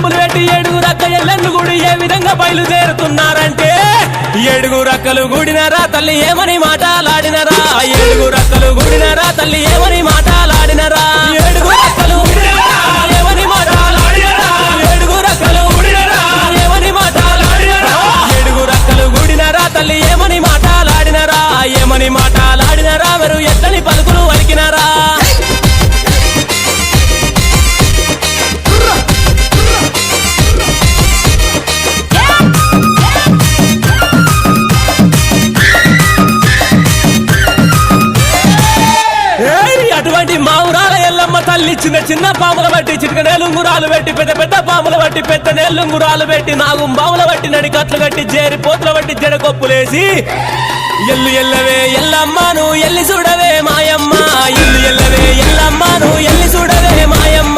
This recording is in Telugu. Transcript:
బాంబులు పెట్టి ఏడుగురు అక్క ఎల్లెన్ను గుడి ఏ విధంగా బయలుదేరుతున్నారంటే ఏడుగురు అక్కలు గుడినరా తల్లి ఏమని మాటలాడినరా ఏడుగురు అక్కలు గుడినరా తల్లి ఏమని మాటలాడినరా ఏడుగురు అక్కలు ఏమని మాటలాడినరా ఏడుగురు అక్కలు ఏమని మాటలాడినరా ఏడుగురు అక్కలు గుడినరా తల్లి ఏమని మాటలాడినరా ఏమని మాటలాడినరా మీరు ఎట్లని పలుకులు వలికినారా అటువంటి మా ఊరాల ఎల్లమ్మ తల్లి చిన్న చిన్న పాముల బట్టి చిటిక నేలుంగురాలు పెట్టి పెద్ద పెద్ద పాముల బట్టి పెద్ద నేలుంగురాలు పెట్టి నాగుం బావుల బట్టి నడికట్లు కట్టి జేరి పోతుల బట్టి జడకొప్పులేసి ఎల్లు ఎల్లవే ఎల్లమ్మను ఎల్లి చూడవే మాయమ్మ ఎల్లు ఎల్లవే ఎల్లమ్మను ఎల్లి చూడవే మాయమ్మ